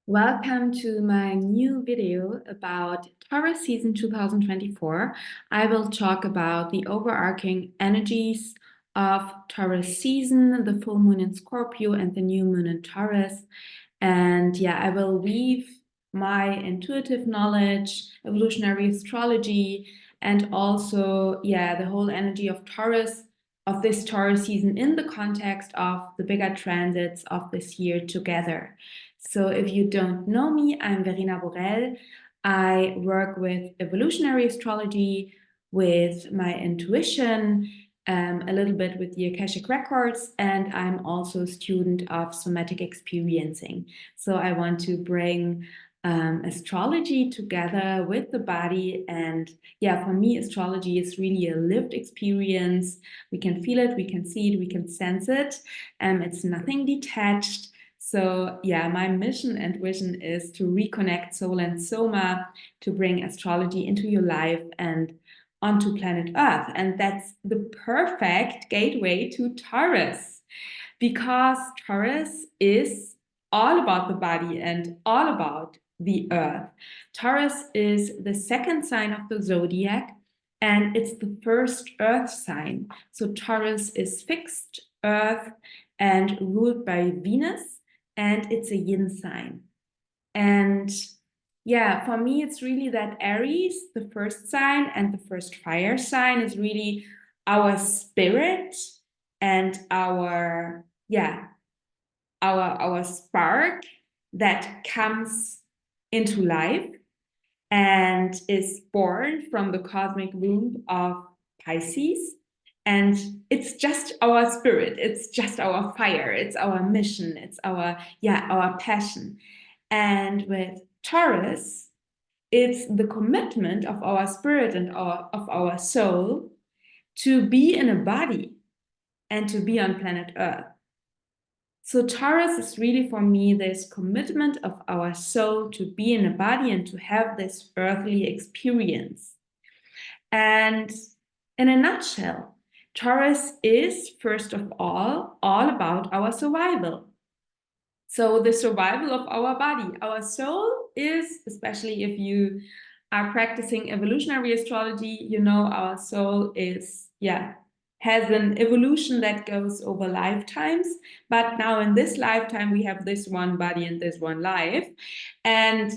Welcome to my new video about Taurus season 2024. I will talk about the overarching energies of Taurus season, the full moon in Scorpio and the new moon in Taurus. And yeah, I will weave my intuitive knowledge, evolutionary astrology, and also, the whole energy of Taurus, of this Taurus season in the context of the bigger transits of this year together. So if you don't know me, I'm Verena Borell. I work with evolutionary astrology, with my intuition, a little bit with the Akashic Records, and I'm also a student of somatic experiencing. So I want to bring astrology together with the body. And yeah, for me, astrology is really a lived experience. We can feel it, we can see it, we can sense it. It's nothing detached. So yeah, my mission and vision is to reconnect soul and soma, to bring astrology into your life and onto planet Earth. And that's the perfect gateway to Taurus, because Taurus is all about the body and all about the Earth. Taurus is the second sign of the zodiac, and it's the first Earth sign. So Taurus is fixed Earth and ruled by Venus, and it's a yin sign. And yeah, for me, it's really that Aries, the first sign, and the first fire sign is really our spirit and our spark that comes into life and is born from the cosmic womb of Pisces. And it's just our spirit, it's just our fire, it's our mission, it's our passion. And with Taurus, it's the commitment of our spirit and of our soul to be in a body and to be on planet Earth. So Taurus is really for me this commitment of our soul to be in a body and to have this earthly experience. And in a nutshell, Taurus is, first of all about our survival. So the survival of our body. Our soul is, especially if you are practicing evolutionary astrology, you know our soul is, has an evolution that goes over lifetimes. But now in this lifetime, we have this one body and this one life. And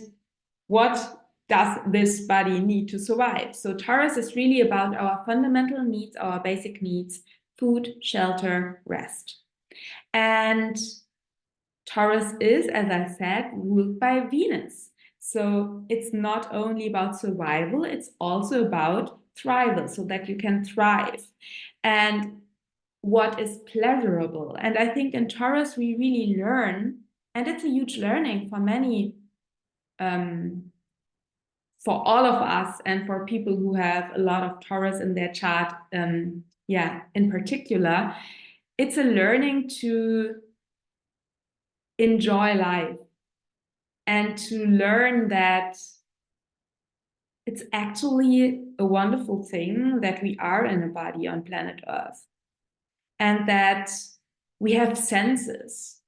what does this body need to survive? So Taurus is really about our fundamental needs, our basic needs: food, shelter, rest. And Taurus is, as I said, ruled by Venus. So it's not only about survival, it's also about thrival, so that you can thrive. And what is pleasurable. And I think in Taurus, we really learn, and it's a huge learning for many, for all of us, and for people who have a lot of Taurus in their chart, in particular, it's a learning to enjoy life and to learn that it's actually a wonderful thing that we are in a body on planet Earth, and that we have senses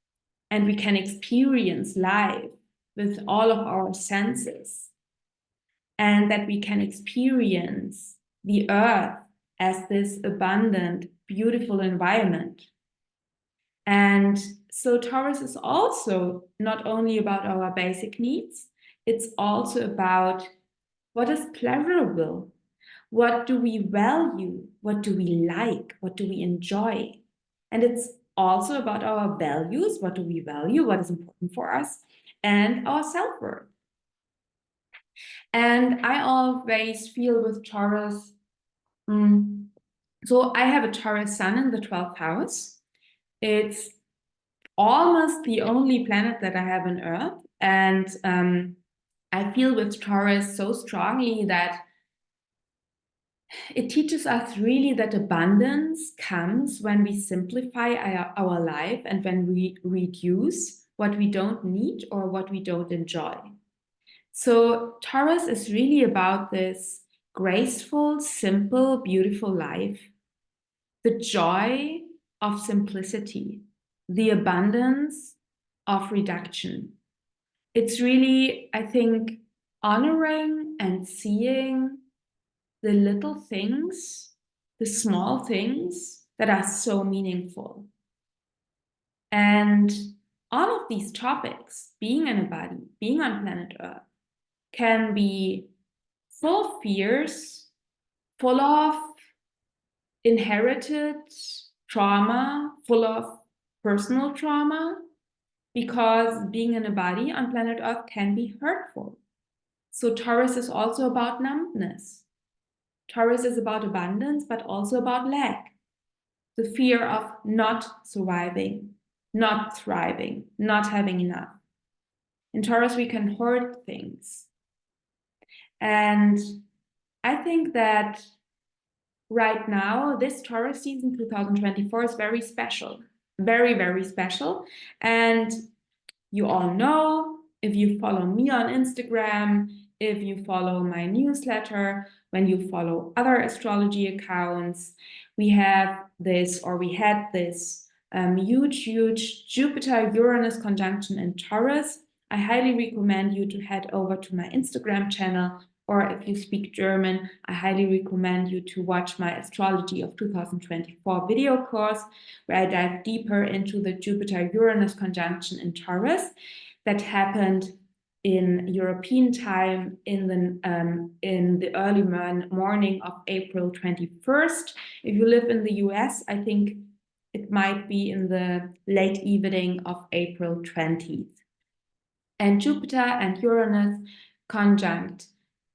and we can experience life with all of our senses, and that we can experience the Earth as this abundant, beautiful environment. And so Taurus is also not only about our basic needs, it's also about what is pleasurable. What do we value? What do we like? What do we enjoy? And it's also about our values. What do we value? What is important for us? And our self-worth. And I always feel with Taurus, so I have a Taurus sun in the 12th house. It's almost the only planet that I have on Earth. And I feel with Taurus so strongly that it teaches us really that abundance comes when we simplify our life and when we reduce what we don't need or what we don't enjoy. So Taurus is really about this graceful, simple, beautiful life, the joy of simplicity, the abundance of reduction. it's really, I think, honoring and seeing the little things, the small things that are so meaningful. And all of these topics, being in a body, being on planet Earth, can be full of fears, full of inherited trauma, full of personal trauma, because being in a body on planet Earth can be hurtful. So Taurus is also about numbness. Taurus is about abundance, but also about lack. The fear of not surviving, not thriving, not having enough. In Taurus, we can hoard things. And I think that right now, this Taurus season 2024 is very special, very, very special. And you all know, if you follow me on Instagram, if you follow my newsletter, when you follow other astrology accounts, we have this, or we had this huge Jupiter Uranus conjunction in Taurus. I highly recommend you to head over to my Instagram channel, or if you speak German, I highly recommend you to watch my Astrology of 2024 video course, where I dive deeper into the Jupiter Uranus conjunction in Taurus that happened in European time in the early morning of April 21st. If you live in the US, I think it might be in the late evening of April 20th. And Jupiter and Uranus conjunct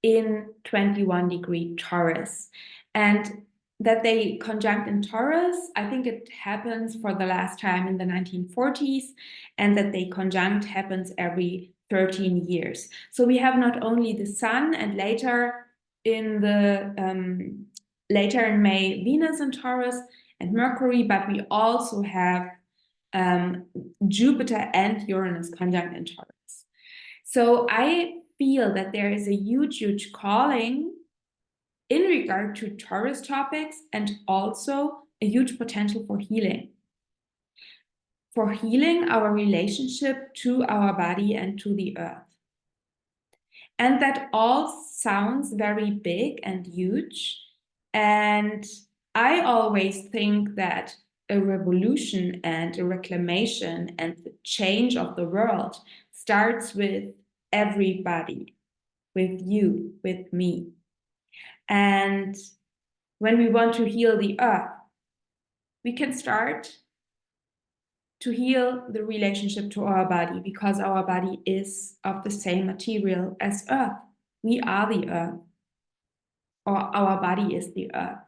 in 21-degree Taurus. And that they conjunct in Taurus, I think it happens for the last time in the 1940s, and that they conjunct happens every 13 years. So we have not only the Sun, and later in May, Venus in Taurus and Mercury, but we also have Jupiter and Uranus conjunct in Taurus. So I feel that there is a huge calling in regard to Taurus topics, and also a huge potential for healing. For healing our relationship to our body and to the earth. And that all sounds very big and huge. And I always think that a revolution and a reclamation and the change of the world starts with everybody, with you, with me. And when we want to heal the earth, we can start to heal the relationship to our body, because our body is of the same material as earth. We are the earth, or our body is the earth.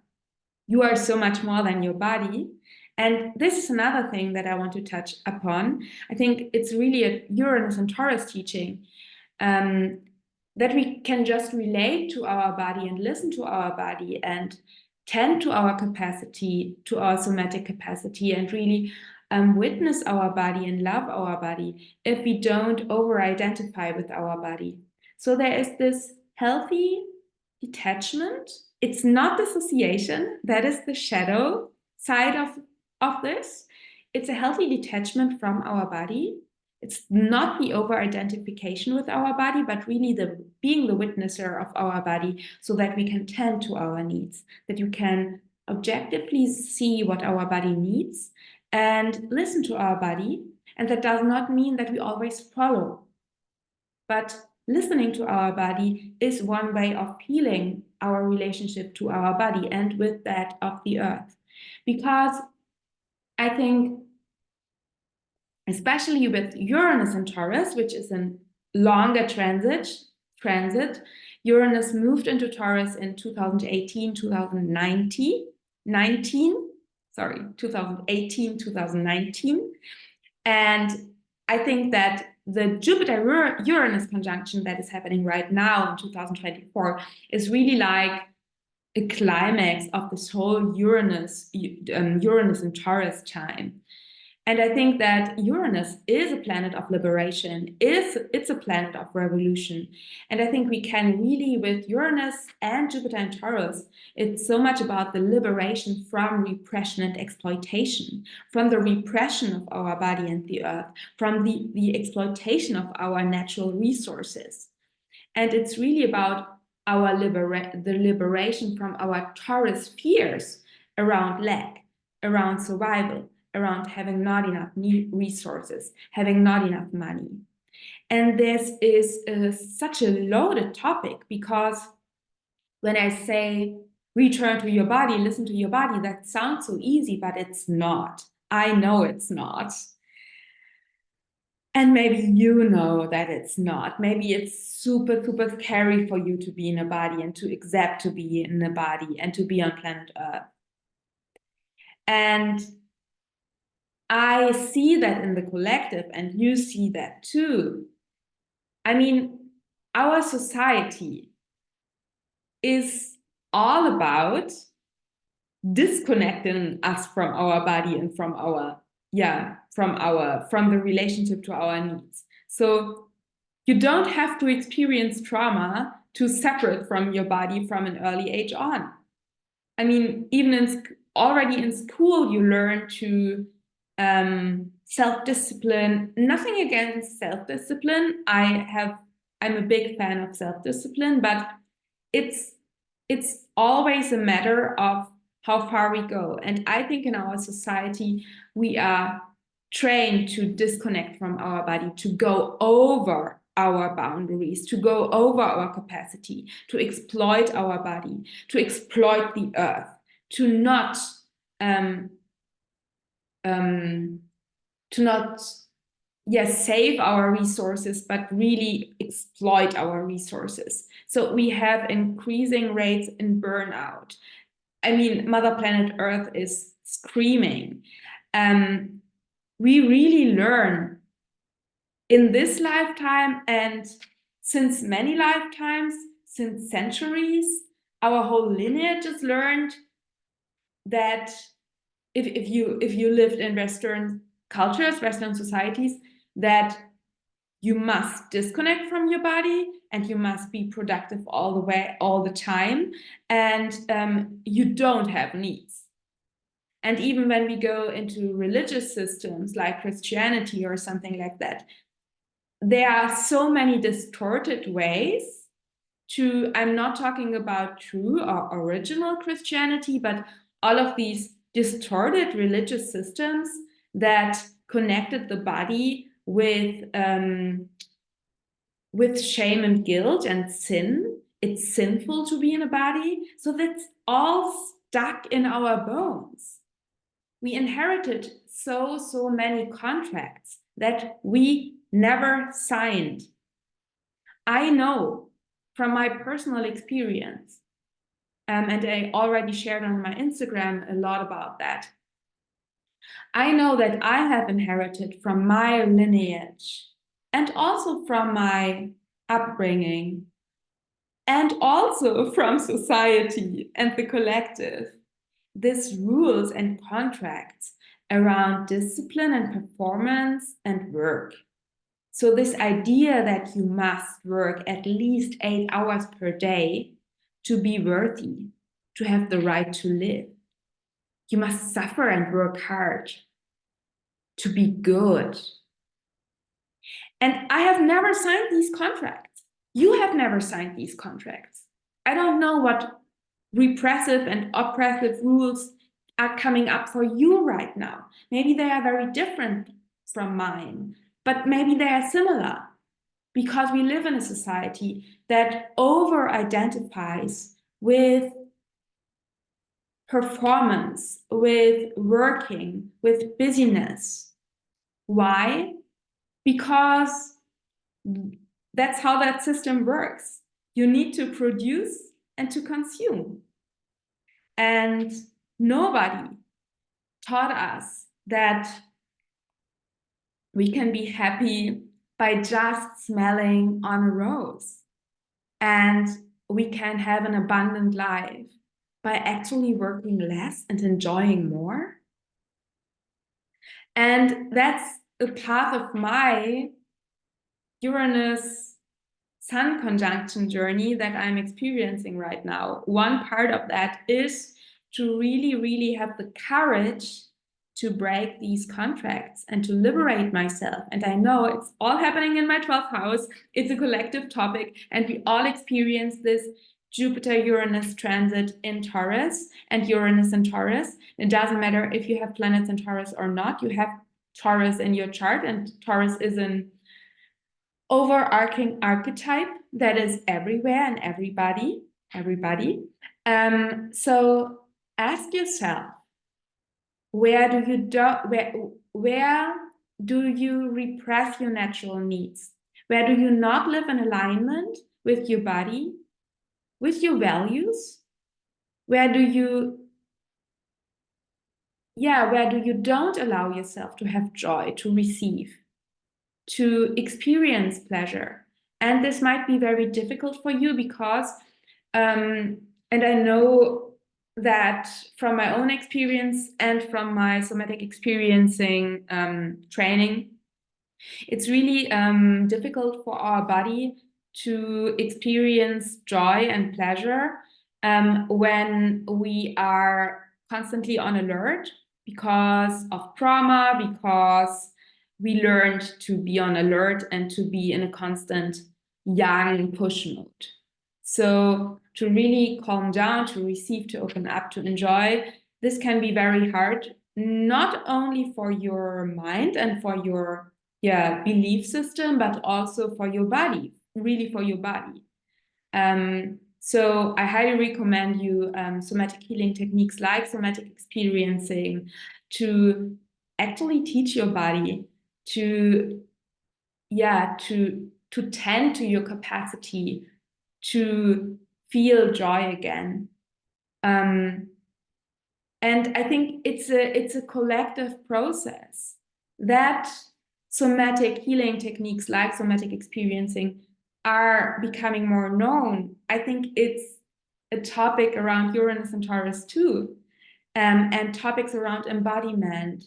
You are so much more than your body. And this is another thing that I want to touch upon. I think it's really a Uranus and Taurus teaching, that we can just relate to our body and listen to our body and tend to our capacity, to our somatic capacity, and really witness our body and love our body if we don't over-identify with our body. So there is this healthy detachment. It's not dissociation. That is the shadow side of this. It's a healthy detachment from our body. It's not the over-identification with our body, but really being the witnesser of our body, so that we can tend to our needs, that you can objectively see what our body needs and listen to our body. And that does not mean that we always follow, but listening to our body is one way of healing our relationship to our body, and with that of the earth. Because I think, especially with Uranus and Taurus, which is a longer transit, Uranus moved into Taurus in 2018, 2019. And I think that the Jupiter-Uranus conjunction that is happening right now in 2024 is really like a climax of this whole Uranus and Taurus time. And I think that Uranus is a planet of liberation, it's a planet of revolution. And I think we can really, with Uranus and Jupiter and Taurus, it's so much about the liberation from repression and exploitation, from the repression of our body and the earth, from the exploitation of our natural resources. And it's really about the liberation from our Taurus fears around lack, around survival, around having not enough resources, having not enough money. And this is such a loaded topic, because when I say return to your body, listen to your body, that sounds so easy, but it's not. I know it's not. And maybe you know that it's not. Maybe it's super, super scary for you to be in a body and to accept to be in a body and to be on planet Earth. And I see that in the collective, and you see that too. I mean, our society is all about disconnecting us from our body and from our, from the relationship to our needs. So you don't have to experience trauma to separate from your body from an early age on. I mean, even already in school, you learn to self-discipline. Nothing against self-discipline. I'm a big fan of self-discipline, but it's always a matter of how far we go. And I think in our society, we are trained to disconnect from our body, to go over our boundaries, to go over our capacity, to exploit our body, to exploit the earth, to not save our resources, but really exploit our resources. So we have increasing rates in burnout. I mean, Mother Planet Earth is screaming. We really learn in this lifetime, and since many lifetimes, since centuries, our whole lineage has learned that if you lived in Western cultures, Western societies, that you must disconnect from your body and you must be productive all the time, and you don't have needs. And even when we go into religious systems like Christianity or something like that, there are so many distorted ways to, I'm not talking about true or original Christianity, but all of these distorted religious systems that connected the body with shame and guilt and sin. It's sinful to be in a body. So that's all stuck in our bones. We inherited so many contracts that we never signed. I know from my personal experience, and I already shared on my Instagram a lot about that. I know that I have inherited from my lineage and also from my upbringing and also from society and the collective, these rules and contracts around discipline and performance and work. So this idea that you must work at least 8 hours per day to be worthy, to have the right to live. You must suffer and work hard to be good. And I have never signed these contracts. You have never signed these contracts. I don't know what repressive and oppressive rules are coming up for you right now. Maybe they are very different from mine, but maybe they are similar, because we live in a society that over-identifies with performance, with working, with busyness. Why? Because that's how that system works. You need to produce and to consume. And nobody taught us that we can be happy by just smelling on a rose, and we can have an abundant life by actually working less and enjoying more. And that's a path of my Uranus Sun conjunction journey that I'm experiencing right now. One part of that is to really, really have the courage to break these contracts and to liberate myself. And I know it's all happening in my 12th house. It's a collective topic, and we all experience this Jupiter-Uranus transit in Taurus and Uranus in Taurus. It doesn't matter if you have planets in Taurus or not. You have Taurus in your chart, and Taurus is an overarching archetype that is everywhere and everybody. So ask yourself, where do you repress your natural needs? Where do you not live in alignment with your body, with your values? Where do you don't allow yourself to have joy, to receive, to experience pleasure? And this might be very difficult for you because, and I know that from my own experience and from my somatic experiencing training, it's really difficult for our body to experience joy and pleasure when we are constantly on alert because of trauma, because we learned to be on alert and to be in a constant yang push mode. So to really calm down, to receive, to open up, to enjoy, this can be very hard, not only for your mind and for your belief system, but also for your body, really for your body. So I highly recommend you somatic healing techniques like somatic experiencing to actually teach your body to tend to your capacity to feel joy again. And I think it's a collective process that somatic healing techniques like somatic experiencing are becoming more known. I think it's a topic around Uranus and Taurus too, and topics around embodiment,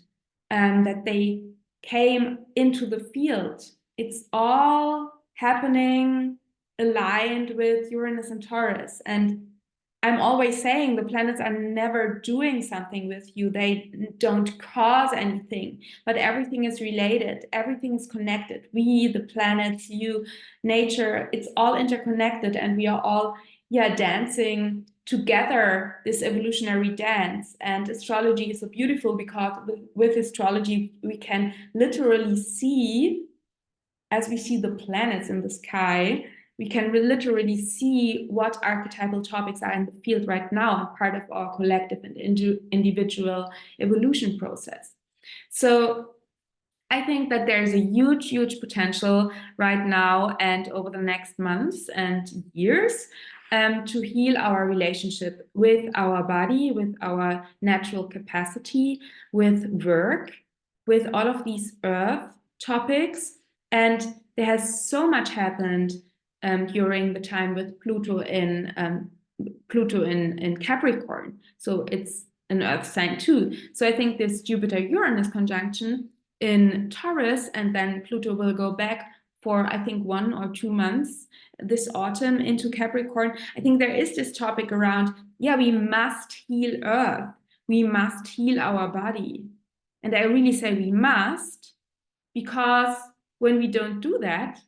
that they came into the field. It's all happening aligned with Uranus and Taurus. And I'm always saying the planets are never doing something with you. They don't cause anything, but everything is related. Everything is connected. We, the planets, you, nature, it's all interconnected, and we are all, dancing together this evolutionary dance. And astrology is so beautiful because with astrology, we can literally see, as we see the planets in the sky, we can literally see what archetypal topics are in the field right now and part of our collective and individual evolution process. So I think that there's a huge, huge potential right now and over the next months and years to heal our relationship with our body, with our natural capacity, with work, with all of these earth topics. And there has so much happened during the time with Pluto in Capricorn. So it's an earth sign too. So I think this Jupiter-Uranus conjunction in Taurus, and then Pluto will go back for, I think, 1 or 2 months this autumn into Capricorn. I think there is this topic around, we must heal Earth. We must heal our body. And I really say we must, because when we don't do that,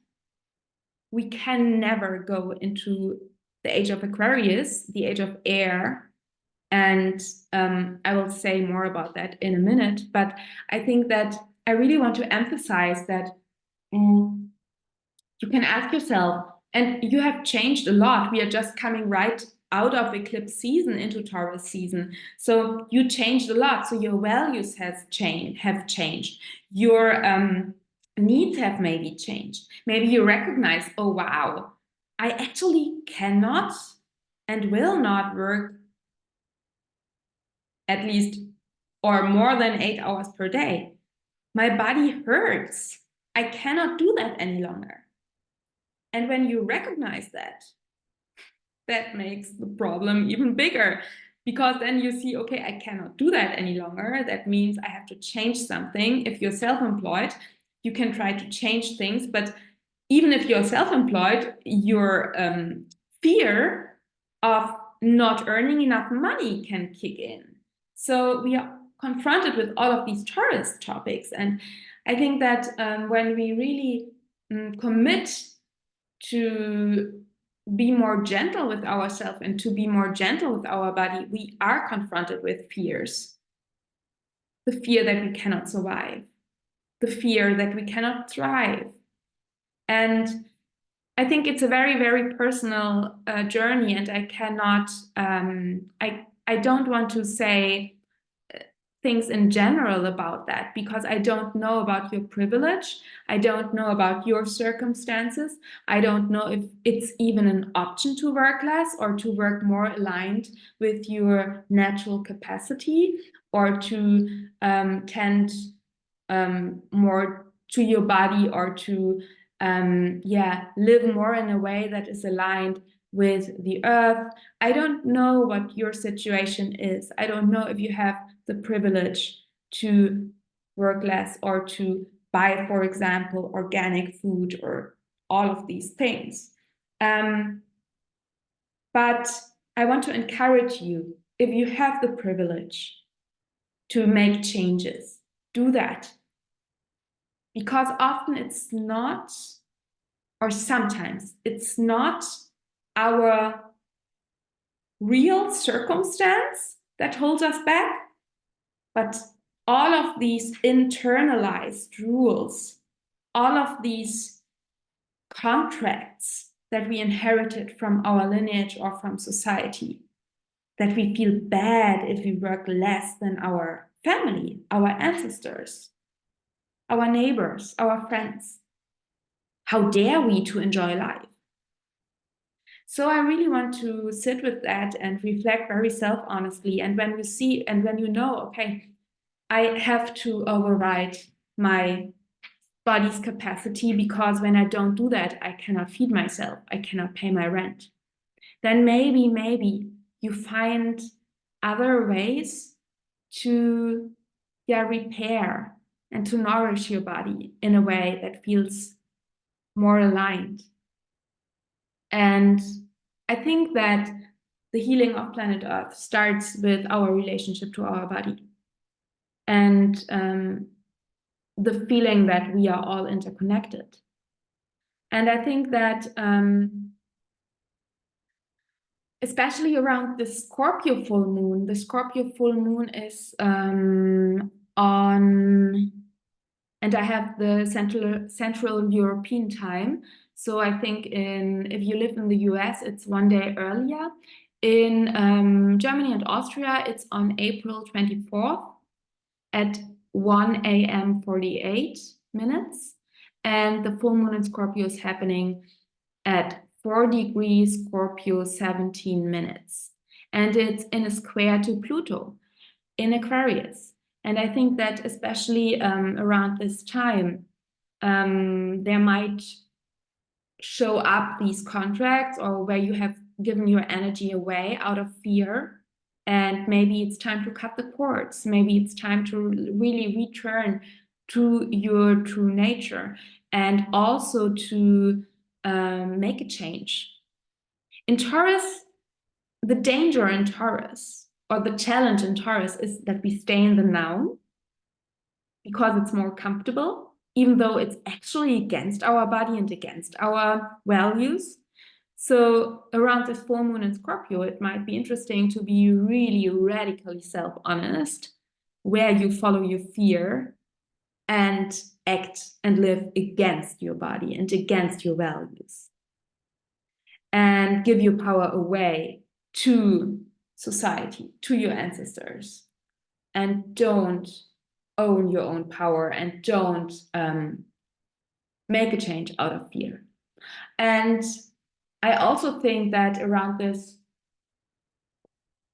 we can never go into the age of Aquarius, the age of air. And I will say more about that in a minute. But I think that I really want to emphasize that you can ask yourself, and you have changed a lot. We are just coming right out of eclipse season into Taurus season. So you changed a lot. So your values have changed. Your needs have maybe changed. Maybe you recognize, oh, wow, I actually cannot and will not work at least or more than 8 hours per day. My body hurts. I cannot do that any longer. And when you recognize that, that makes the problem even bigger, because then you see, okay, I cannot do that any longer. That means I have to change something. If you're self-employed, you can try to change things, but even if you're self-employed, your fear of not earning enough money can kick in. So we are confronted with all of these Taurus topics. And I think that when we really commit to be more gentle with ourselves and to be more gentle with our body, we are confronted with fears. The fear that we cannot survive, the fear that we cannot thrive. And I think it's a very, very personal journey, and I cannot, I don't want to say things in general about that, because I don't know about your privilege. I don't know about your circumstances. I don't know if it's even an option to work less or to work more aligned with your natural capacity, or to tend more to your body, or to live more in a way that is aligned with the earth. I don't know what your situation is. I don't know if you have the privilege to work less or to buy, for example, organic food or all of these things. But I want to encourage you, if you have the privilege to make changes, do that. Because often it's not, or sometimes it's not our real circumstance that holds us back, but all of these internalized rules, all of these contracts that we inherited from our lineage or from society, that we feel bad if we work less than our family, our ancestors, our neighbors, our friends. How dare we to enjoy life? So I really want to sit with that and reflect very self-honestly. And when you see, and when you know, okay, I have to override my body's capacity, because when I don't do that, I cannot feed myself, I cannot pay my rent. Then maybe you find other ways to repair and to nourish your body in a way that feels more aligned. And I think that the healing of planet Earth starts with our relationship to our body, and the feeling that we are all interconnected. And I think that especially around the Scorpio full moon is on, and I have the Central European time. So I think if you live in the US, it's one day earlier. In Germany and Austria, it's on April 24th at 1 a.m. 48 minutes. And the full moon in Scorpio is happening at 4 degrees Scorpio, 17 minutes. And it's in a square to Pluto in Aquarius. And I think that especially around this time, there might show up these contracts, or where you have given your energy away out of fear. And maybe it's time to cut the cords. Maybe it's time to really return to your true nature, and also to make a change. In Taurus, the danger in Taurus, or the challenge in Taurus, is that we stay in the now because it's more comfortable, even though it's actually against our body and against our values. So around this full moon in Scorpio, it might be interesting to be really radically self-honest, where you follow your fear and act and live against your body and against your values, and give your power away to society, to your ancestors, and don't own your own power, and don't make a change out of fear. And I also think that around this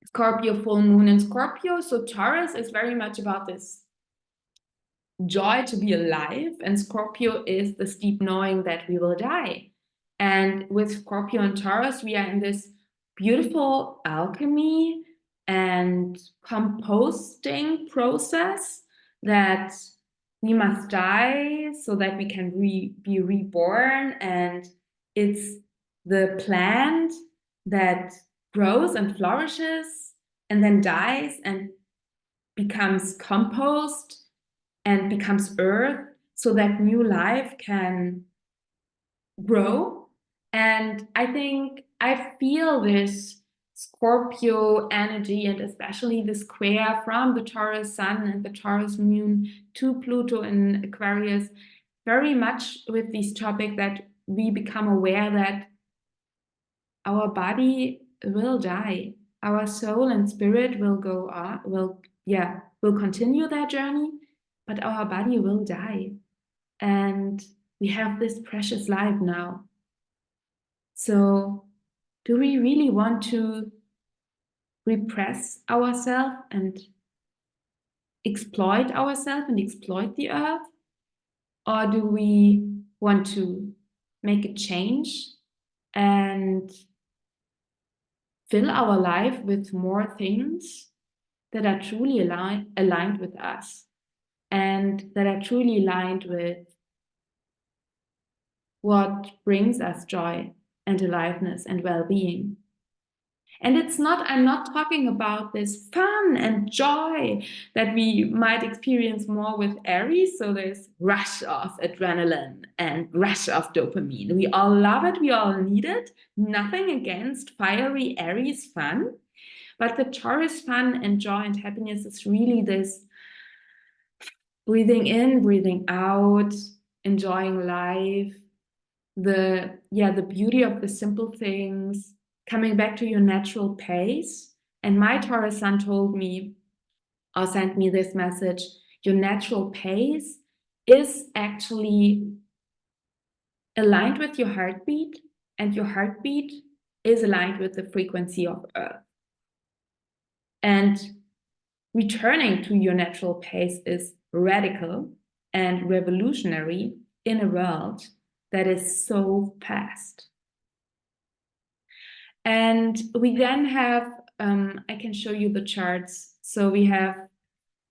Scorpio full moon in Scorpio, so Taurus is very much about this joy to be alive, and Scorpio is this deep knowing that we will die. And with Scorpio and Taurus, we are in this beautiful alchemy and composting process, that we must die so that we can be reborn, and it's the plant that grows and flourishes and then dies and becomes compost and becomes earth so that new life can grow. And I think I feel this Scorpio energy, and especially the square from the Taurus sun and the Taurus moon to Pluto in Aquarius, very much with this topic, that we become aware that our body will die. Our soul and spirit will go on, will continue their journey, but our body will die. And we have this precious life now. So do we really want to repress ourselves and exploit ourselves and exploit the earth? Or do we want to make a change and fill our life with more things that are truly aligned with us and that are truly aligned with what brings us joy and aliveness and well-being? And I'm not talking about this fun and joy that we might experience more with Aries. So there's rush of adrenaline and rush of dopamine. We all love it. We all need it. Nothing against fiery Aries fun. But the Taurus fun and joy and happiness is really this breathing in, breathing out, enjoying life, the beauty of the simple things, coming back to your natural pace. And my Taurus sun told me, or sent me this message: your natural pace is actually aligned with your heartbeat, and your heartbeat is aligned with the frequency of Earth. And returning to your natural pace is radical and revolutionary in a world that is so fast. And we then have, I can show you the charts. So we have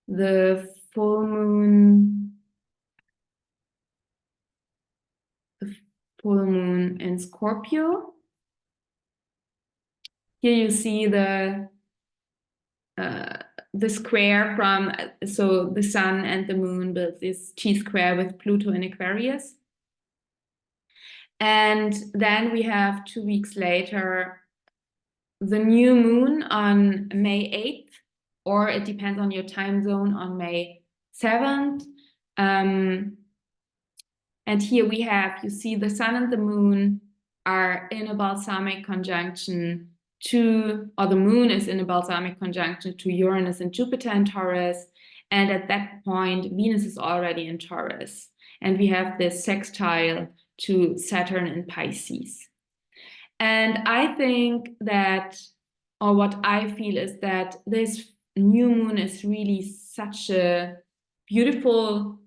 the full moon in Scorpio. Here you see the square from, so the sun and the moon build this T-square with Pluto in Aquarius. And then we have 2 weeks later the new moon on May 8th, or it depends on your time zone, on May 7th. And here we have, you see the sun and the moon are in a balsamic conjunction to, or the moon is in a balsamic conjunction to Uranus and Jupiter in Taurus. And at that point, Venus is already in Taurus. And we have this sextile to Saturn in Pisces. And I think that, or what I feel is that this new moon is really such a beautiful,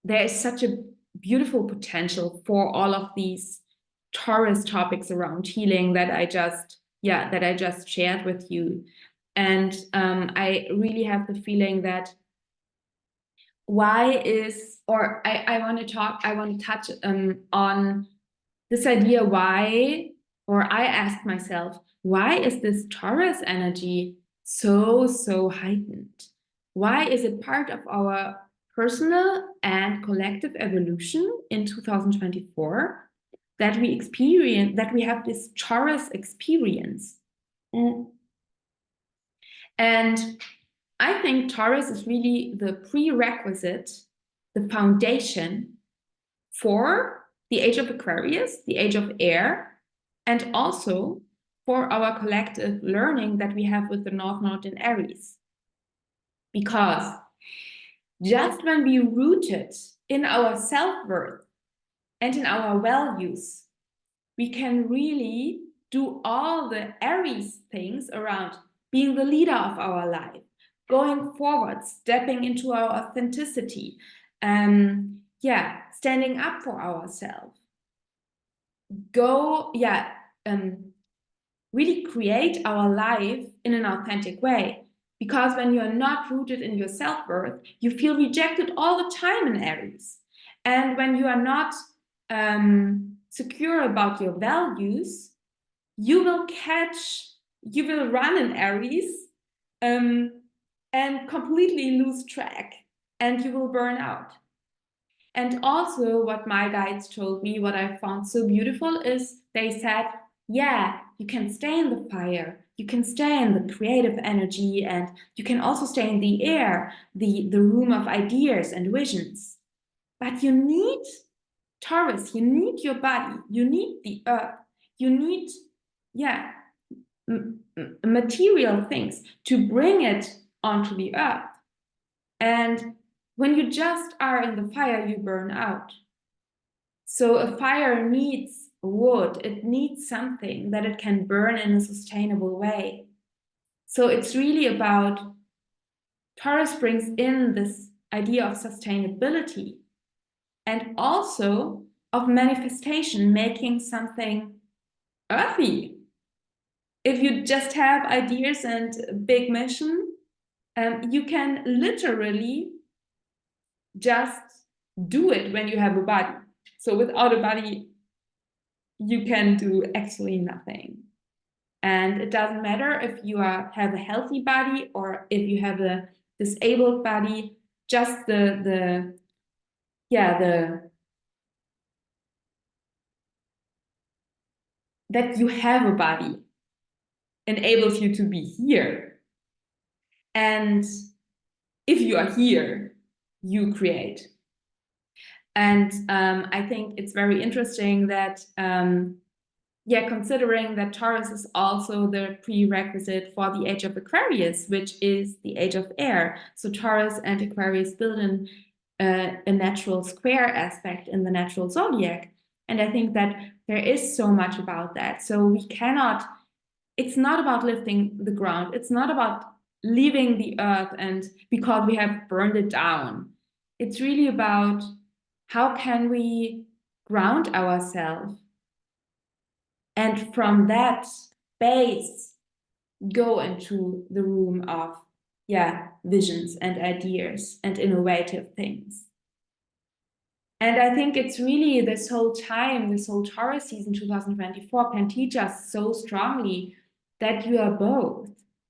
there is such a beautiful potential for all of these Taurus topics around healing that I just shared with you. And I really have the feeling that I want to touch on this idea why, or I asked myself, why is this Taurus energy so heightened? Why is it part of our personal and collective evolution in 2024 that we have this Taurus experience? And I think Taurus is really the prerequisite, the foundation for the age of Aquarius, the age of air, and also for our collective learning that we have with the North Node in Aries. Because just when we rooted in our self-worth and in our values, we can really do all the Aries things around being the leader of our life, going forward, stepping into our authenticity, standing up for ourselves. really create our life in an authentic way. Because when you're not rooted in your self-worth, you feel rejected all the time in Aries. And when you are not secure about your values, you will run in Aries and completely lose track, and you will burn out. And also, what my guides told me, what I found so beautiful, is they said, yeah, you can stay in the fire, you can stay in the creative energy, and you can also stay in the air, the room of ideas and visions. But you need Taurus, you need your body, you need the earth, you need, yeah, material things to bring it onto the earth. And when you just are in the fire, you burn out. So a fire needs wood, it needs something that it can burn in a sustainable way. So it's really about, Taurus brings in this idea of sustainability and also of manifestation, making something earthy. If you just have ideas and a big mission, you can literally just do it when you have a body. So without a body, you can do actually nothing. And it doesn't matter if you have a healthy body or if you have a disabled body, just that you have a body enables you to be here. And if you are here, you create. And I think it's very interesting that, considering that Taurus is also the prerequisite for the age of Aquarius, which is the age of air. So Taurus and Aquarius build in a natural square aspect in the natural zodiac. And I think that there is so much about that. So we cannot, it's not about lifting the ground. It's not about leaving the earth and because we have burned it down. It's really about how can we ground ourselves and from that base go into the room of visions and ideas and innovative things. And I think it's really this whole time, this whole Taurus season 2024 can teach us so strongly that you are both.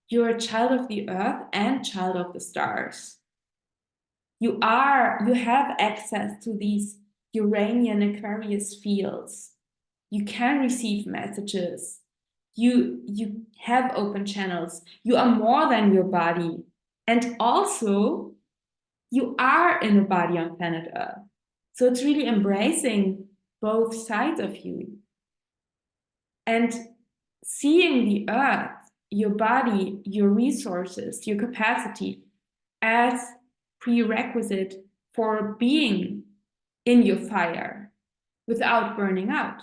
You're a child of the earth and child of the stars. You have access to these Uranian Aquarius fields. You can receive messages. You have open channels. You are more than your body. And also, you are in a body on planet Earth. So it's really embracing both sides of you. And seeing the Earth, your body, your resources, your capacity as prerequisite for being in your fire without burning out.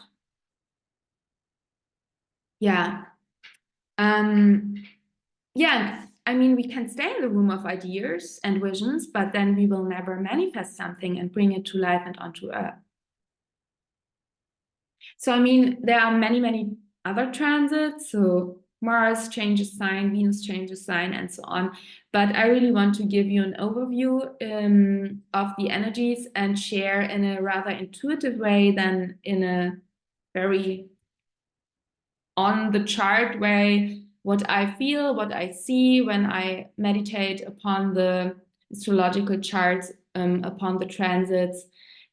Yeah. I mean, we can stay in the room of ideas and visions, but then we will never manifest something and bring it to life and onto Earth. So, I mean, there are many, many other transits. So Mars changes sign, Venus changes sign, and so on. But I really want to give you an overview of the energies and share in a rather intuitive way than in a very on the chart way what I feel, what I see when I meditate upon the astrological charts, upon the transits.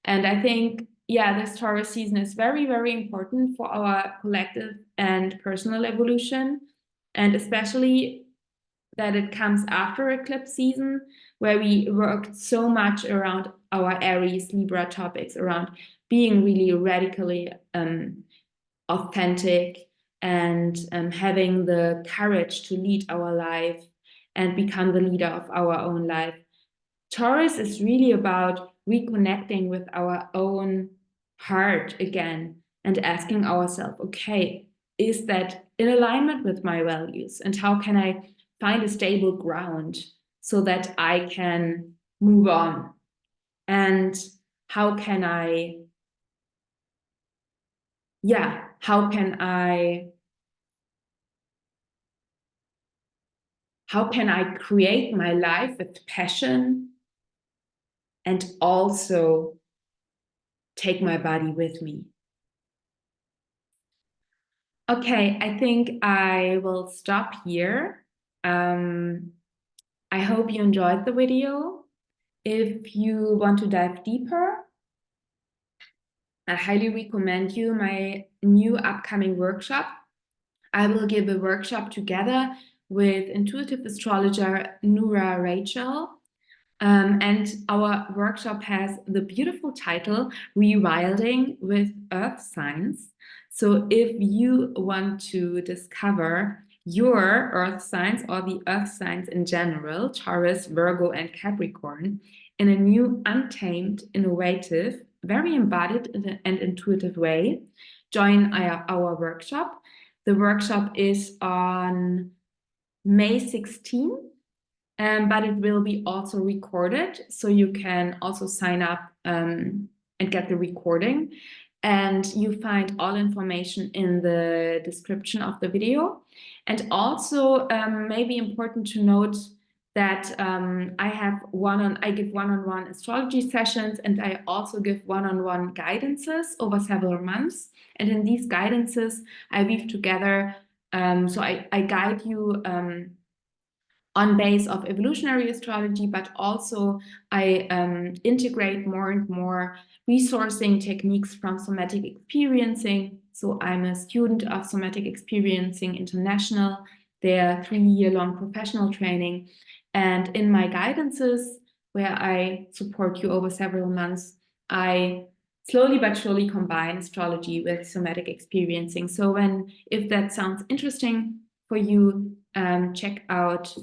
And I think, this Taurus season is very, very important for our collective and personal evolution. And especially that it comes after eclipse season, where we worked so much around our Aries, Libra topics, around being really radically authentic and having the courage to lead our life and become the leader of our own life. Taurus is really about reconnecting with our own heart again and asking ourselves, okay, is that in alignment with my values? And how can I find a stable ground so that I can move on? And how can I how can I create my life with passion and also take my body with me? Okay, I think I will stop here. I hope you enjoyed the video. If you want to dive deeper, I highly recommend you my new upcoming workshop. I will give a workshop together with intuitive astrologer Noura Rachel. And our workshop has the beautiful title, Rewilding with Earth Signs. So if you want to discover your Earth signs or the Earth signs in general, Taurus, Virgo, and Capricorn, in a new, untamed, innovative, very embodied and intuitive way, join our workshop. The workshop is on May 16th. But it will be also recorded, so you can also sign up and get the recording. And you find all information in the description of the video. And also, maybe important to note that I give one-on-one astrology sessions, and I also give one-on-one guidances over several months. And in these guidances, I weave together. So I guide you. On base of evolutionary astrology, but also I integrate more and more resourcing techniques from somatic experiencing. So I'm a student of Somatic Experiencing International, their 3-year-long professional training. And in my guidances, where I support you over several months, I slowly but surely combine astrology with somatic experiencing. So if that sounds interesting for you, check out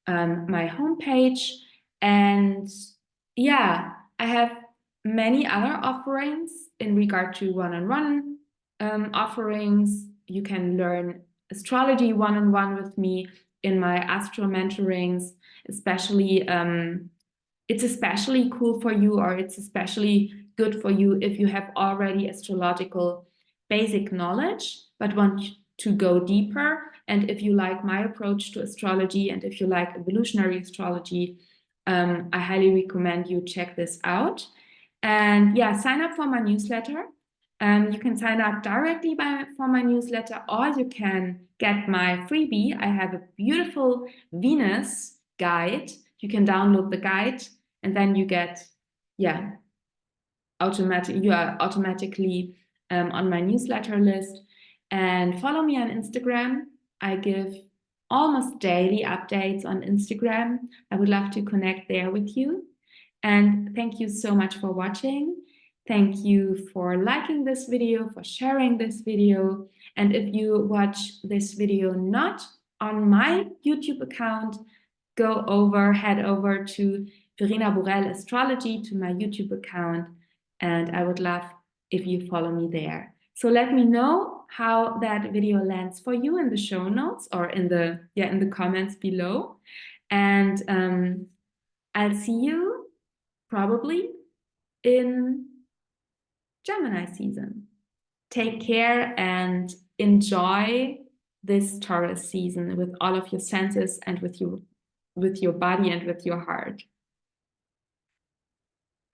my homepage. And yeah, I have many other offerings in regard to one-on-one offerings. You can learn astrology one-on-one with me in my astro mentorings, especially it's especially cool for you, or it's especially good for you if you have already astrological basic knowledge but want to go deeper. And if you like my approach to astrology, and if you like evolutionary astrology, I highly recommend you check this out. And yeah, sign up for my newsletter. You can sign up directly for my newsletter, or you can get my freebie. I have a beautiful Venus guide. You can download the guide, and then you get, you are automatically on my newsletter list. And follow me on Instagram. I give almost daily updates on Instagram. I would love to connect there with you. And thank you so much for watching. Thank you for liking this video, for sharing this video. And if you watch this video not on my YouTube account, head over to Verena Borell Astrology, to my YouTube account. And I would love if you follow me there. So let me know how that video lands for you in the show notes, or in the comments below. And I'll see you probably in Gemini season. Take care and enjoy this Taurus season with all of your senses, and with your body and with your heart.